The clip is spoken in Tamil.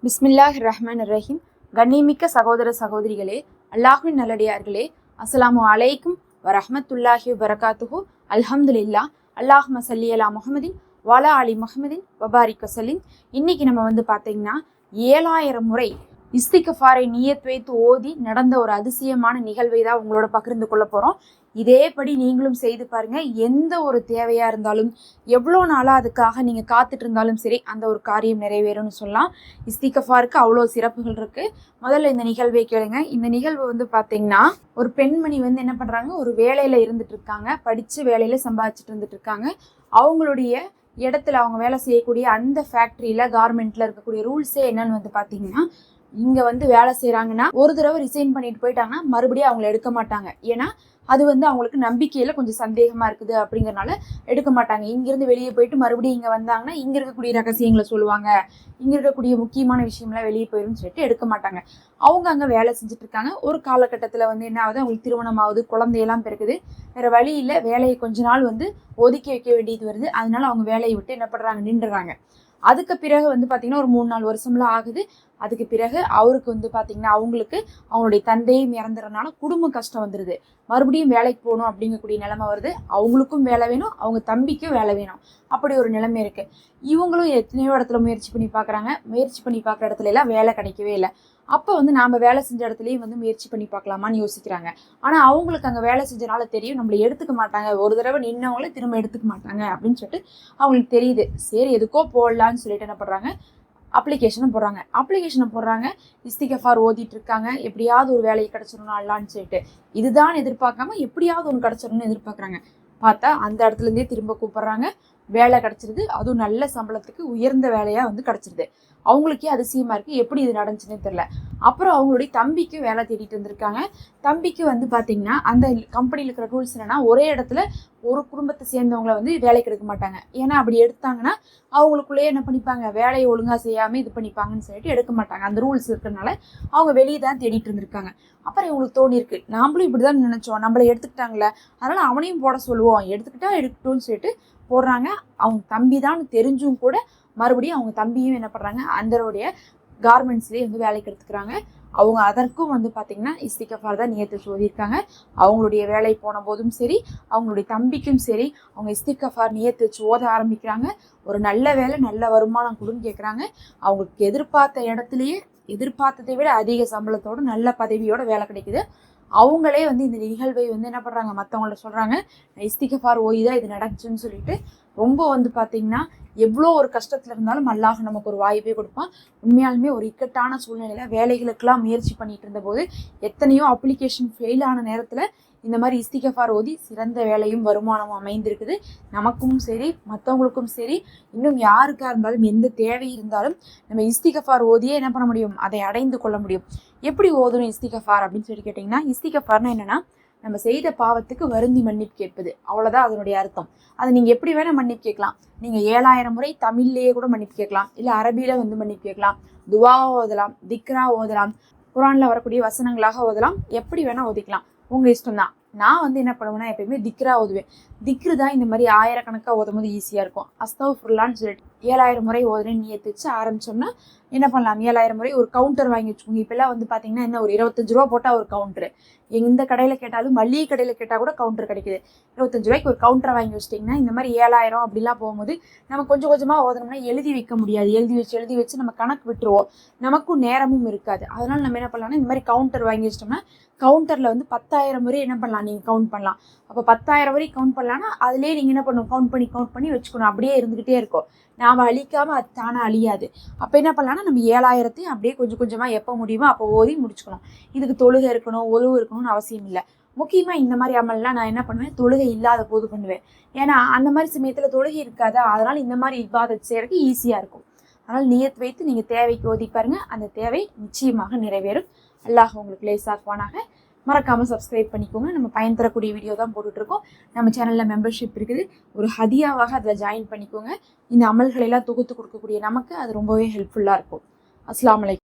பிஸ்மில்லாஹ் ரஹ்மான் ரஹீம். கண்ணியமிக்க சகோதர சகோதரிகளே, அல்லாஹ்வின் நல்லடியார்களே, அஸ்ஸலாமு அலைக்கும் வரஹ்மத்துல்லாஹி வபரகாத்துஹு. அல்ஹம்துலில்லாஹ். அல்லாஹும்ம ஸல்லி அலா முஹம்மதின் வலா அலி முஹம்மதின் வபாரிக் வஸல்லிம். இன்னைக்கு நம்ம பார்த்தீங்கன்னா 7000 முறை இஸ்திக்ஃபாரை நியத் வைத்து ஓதி நடந்த ஒரு அதிசயமான நிகழ்வை தான் உங்களோட பகிர்ந்து கொள்ள போகிறோம். இதேபடி நீங்களும் செய்து பாருங்க. எந்த ஒரு தேவையா இருந்தாலும், எவ்வளோ நாளாக அதுக்காக நீங்கள் காத்துட்டு இருந்தாலும் சரி, அந்த ஒரு காரியம் நிறைவேறும்னு சொல்லலாம். இஸ்திக்ஃபாருக்கு அவ்வளோ சிறப்புகள் இருக்கு. முதல்ல இந்த நிகழ்வை கேளுங்க. இந்த நிகழ்வு பார்த்தீங்கன்னா, ஒரு பெண்மணி என்ன பண்ணுறாங்க, ஒரு வேலையில இருந்துட்டு இருக்காங்க, படித்து வேலையில சம்பாதிச்சுட்டு இருந்துட்டு இருக்காங்க. அவங்களுடைய இடத்துல அவங்க வேலை செய்யக்கூடிய அந்த ஃபேக்ட்ரியில கார்மெண்ட்ல இருக்கக்கூடிய ரூல்ஸே என்னன்னு பார்த்தீங்கன்னா, இங்க வேலை செய்யறாங்கன்னா ஒரு தடவை ரிசைன் பண்ணிட்டு போயிட்டாங்கன்னா மறுபடியும் அவங்களை எடுக்க மாட்டாங்க. ஏன்னா அது அவங்களுக்கு நம்பிக்கையில கொஞ்சம் சந்தேகமா இருக்குது அப்படிங்கறனால எடுக்க மாட்டாங்க. இங்கிருந்து வெளியே போயிட்டு மறுபடியும் இங்க வந்தாங்கன்னா இங்க இருக்கக்கூடிய ரகசியங்களை சொல்லுவாங்க, இங்க இருக்கக்கூடிய முக்கியமான விஷயம்லாம் வெளியே போயிடும் சொல்லிட்டு எடுக்க மாட்டாங்க. அவங்க அங்க வேலை செஞ்சுட்டு இருக்காங்க. ஒரு காலகட்டத்துல என்ன ஆகுது, அவங்களுக்கு திருமணம் ஆகுது, குழந்தையெல்லாம் பிறகுது. வேற வழி இல்லை, வேலையை கொஞ்ச நாள் ஒதுக்கி வைக்க வேண்டியது வருது. அதனால அவங்க வேலையை விட்டு என்ன பண்றாங்க, நின்றுறாங்க. அதுக்கு பிறகு பார்த்தீங்கன்னா ஒரு 3-4 வருஷம்லாம் ஆகுது. அதுக்கு பிறகு அவருக்கு பார்த்தீங்கன்னா அவங்களுக்கு அவங்களுடைய தந்தையும் இறந்துறதுனால குடும்ப கஷ்டம் வந்துடுது. மறுபடியும் வேலைக்கு போகணும் அப்படிங்கக்கூடிய நிலைமை வருது. அவங்களுக்கும் வேலை வேணும், அவங்க தம்பிக்கும் வேலை வேணும். அப்படி ஒரு நிலைமை இருக்கு. இவங்களும் எத்தனையோ இடத்துல முயற்சி பண்ணி பார்க்குறாங்க. முயற்சி பண்ணி பார்க்குற இடத்துல எல்லாம் வேலை கிடைக்கவே இல்லை. அப்போ நாம வேலை செஞ்ச இடத்துலயும் முயற்சி பண்ணி பார்க்கலாமான்னு யோசிக்கிறாங்க. ஆனா அவங்களுக்கு அங்க வேலை செஞ்சனால தெரியும், நம்மளை எடுத்துக்க மாட்டாங்க, ஒரு தடவை நின்னவங்கள திரும்ப எடுத்துக்க மாட்டாங்க அப்படின்னு சொல்லிட்டு அவங்களுக்கு தெரியுது. சரி எதுக்கோ போடலான்னு சொல்லிட்டு என்ன பண்றாங்க, அப்ளிகேஷனை போடுறாங்க. இஸ்திக்ஃபார் ஓதிட்டு இருக்காங்க. எப்படியாவது ஒரு வேலையை கிடைச்சிடணும் அல்லான்னு சொல்லிட்டு. இதுதான் எதிர்பார்க்காம எப்படியாவது ஒன்று கிடைச்சிடணும்னு எதிர்பார்க்குறாங்க. பார்த்தா அந்த இடத்துல இருந்தே திரும்ப கூப்பிடுறாங்க. வேலை கிடைச்சிருது. அதுவும் நல்ல சம்பளத்துக்கு உயர்ந்த வேலையா கிடைச்சிருது. அவங்களுக்கே அதிசயமா இருக்கு, எப்படி இது நடந்துச்சுன்னே தெரியல. அப்புறம் அவங்களுடைய தம்பிக்கு வேலை தேடிட்டு இருந்திருக்காங்க. தம்பிக்கு பாத்தீங்கன்னா அந்த கம்பெனியில் இருக்கிற ரூல்ஸ் என்னன்னா, ஒரே இடத்துல ஒரு குடும்பத்தை சேர்ந்தவங்களை வேலைக்கு எடுக்க மாட்டாங்க. ஏன்னா அப்படி எடுத்தாங்கன்னா அவங்களுக்குள்ளேயே என்ன பண்ணிப்பாங்க, வேலையை ஒழுங்கா செய்யாம இது பண்ணிப்பாங்கன்னு சொல்லிட்டு எடுக்க மாட்டாங்க. அந்த ரூல்ஸ் இருக்கிறதுனால அவங்க வெளியே தான் தேடிட்டு இருந்திருக்காங்க. அப்புறம் இவங்களுக்கு தோணி இருக்கு, நாமளும் இப்படிதான் நினைச்சோம், நம்மளை எடுத்துக்கிட்டாங்களே, அதனால அவனையும் போட சொல்லுவோம், எடுத்துக்கிட்டா எடுக்கட்டும்னு சொல்லிட்டு போடுறாங்க. அவங்க தம்பி தான் தெரிஞ்சும் கூட மறுபடியும் அவங்க தம்பியும் என்ன பண்றாங்க, அந்தருடைய கார்மெண்ட்ஸ்லேயே வேலைக்கு எடுத்துக்கிறாங்க. அவங்க அதற்கும் பார்த்தீங்கன்னா இஸ்திக்ஃபார் தான் நியத்து சொல்லியிருக்காங்க. அவங்களுடைய வேலை போன போதும் சரி, அவங்களுடைய தம்பிக்கும் சரி, அவங்க இஸ்திக்ஃபார் நியத்து வச்சு ஓத ஆரம்பிக்கிறாங்க. ஒரு நல்ல வேலை, நல்ல வருமானம் கொடுன்னு கேட்குறாங்க. அவங்களுக்கு எதிர்பார்த்த இடத்துலையே எதிர்பார்த்ததை விட அதிக சம்பளத்தோட நல்ல பதவியோட வேலை கிடைக்குது. அவங்களே இந்த நிகழ்வை என்ன பண்றாங்க, மற்றவங்கள்ட்ட சொல்றாங்க, இஸ்திக்ஃபார் ஓய்தான் இது நடந்துச்சுன்னு சொல்லிட்டு. ரொம்ப பார்த்தீங்கன்னா எவ்வளோ ஒரு கஷ்டத்துல இருந்தாலும் அல்லாஹ் நமக்கு ஒரு வாய்ப்பே கொடுப்பான். உண்மையாலுமே ஒரு இக்கட்டான சூழ்நிலையில வேலைகளுக்கெல்லாம் முயற்சி பண்ணிட்டு இருந்த போது, எத்தனையோ அப்ளிகேஷன் ஃபெயில் ஆன நேரத்துல இந்த மாதிரி இஸ்திக்ஃபார் ஓதி சிறந்த வேலையும் வருமானமும் அமைந்திருக்குது. நமக்கும் சரி, மற்றவங்களுக்கும் சரி, இன்னும் யாருக்கா இருந்தாலும் எந்த தேவை இருந்தாலும் நம்ம இஸ்திக்ஃபார் ஓதியே என்ன பண்ண முடியும், அதை அடைந்து கொள்ள முடியும். எப்படி ஓதணும் இஸ்திக்ஃபார் அப்படின்னு சொல்லி கேட்டிங்கன்னா, இஸ்திக்ஃபார்னா என்னன்னா, நம்ம செய்த பாவத்துக்கு வருந்தி மன்னிப்பு கேட்பது, அவ்வளோதான் அதனுடைய அர்த்தம். அதை நீங்கள் எப்படி வேணால் மன்னிப்பு கேட்கலாம். நீங்கள் 7000 முறை தமிழ்லேயே கூட மன்னிப்பு கேட்கலாம், இல்லை அரபியில் மன்னிப்பு கேட்கலாம், துவாவா ஓதலாம், திக்ரா ஓதலாம், குரானில் வரக்கூடிய வசனங்களாக ஓதலாம், எப்படி வேணால் ஓதிக்கலாம், உங்கள் இஷ்டம் தான். நான் என்ன பண்ணுவேன்னா, எப்பயுமே திக்ரா ஓதுவேன். திக்ரு தான் இந்த மாதிரி ஆயிரக்கணக்காக ஓதும் போது ஈஸியாக இருக்கும். அஸ்தக்ஃபிருல்லாஹ்னு சொல்லிட்டு 7000 முறை ஓதுறேன்னு நியத்து வச்சு ஆரம்பிச்சோம்னா என்ன பண்ணலாம், 7000 முறை ஒரு கவுண்டர் வாங்கி வச்சுக்கோங்க. இப்பெல்லாம் பார்த்தீங்கன்னா என்ன, ஒரு 25 ரூபா போட்டால் ஒரு கவுண்டரு. எந்த கடையில் கேட்டாலும், மல்லிகை கடையில் கேட்டால் கூட கவுண்டர் கிடைக்குது. 25 ரூபாய்க்கு ஒரு கவுண்டரை வாங்கி வச்சிட்டிங்கன்னா இந்த மாதிரி 7000 அப்படிலாம் போகும்போது நம்ம கொஞ்சம் கொஞ்சமாக ஓதனோம்னா எழுதி வைக்க முடியாது. எழுதி வச்சு நம்ம கணக்கு விட்டுருவோம், நமக்கும் நேரமும் இருக்காது. அதனால நம்ம என்ன பண்ணலாம்னா, இந்த மாதிரி கவுண்டர் வாங்கி வச்சிட்டோம்னா கவுண்டரில் 10,000 முறை என்ன பண்ணலாம், நீங்கள் கவுண்ட் பண்ணலாம். அப்போ 10,000 வரை கவுண்ட் பண்ணலான்னா அதுலேயே நீங்கள் என்ன பண்ணணும், கவுண்ட் பண்ணி வச்சுக்கணும். அப்படியே இருந்துக்கிட்டே இருக்கும், நாம் அழிக்காமல் அது தானே அழியாது. அப்போ என்ன பண்ணலான்னா, நம்ம 7000 அப்படியே கொஞ்சம் கொஞ்சமாக எப்போ முடியுமோ அப்போ ஓதி முடிச்சுக்கணும். இதுக்கு தொழுகை இருக்கணும், ஒழுவு இருக்கணும்னு அவசியம் இல்லை. முக்கியமாக இந்த மாதிரி அமல்லாம் நான் என்ன பண்ணுவேன், தொழுகை இல்லாத போது பண்ணுவேன். ஏன்னா அந்த மாதிரி சமயத்தில் தொழுகை இருக்காதா, அதனால் இந்த மாதிரி இபாதத் செய்யறதுக்கு ஈஸியாக இருக்கும். அதனால் நியத் வைத்து நீங்கள் தேவைக்கு ஓதி பாருங்க, அந்த தேவை நிச்சயமாக நிறைவேறும். அல்லாஹ் உங்களுக்கு லேசாக்குவானாக. மறக்காமல் சப்ஸ்கிரைப் பண்ணிக்கோங்க. நம்ம பயன் தரக்கூடிய வீடியோ தான் போட்டுட்ருக்கோம். நம்ம சேனலில் மெம்பர்ஷிப் இருக்குது, ஒரு ஹதியாவாக அதில் ஜாயின் பண்ணிக்கோங்க. இந்த அமல்களெல்லாம் தொகுத்து கொடுக்கக்கூடிய நமக்கு அது ரொம்பவே ஹெல்ப்ஃபுல்லாக இருக்கும். அஸ்ஸலாமு அலைக்கும்.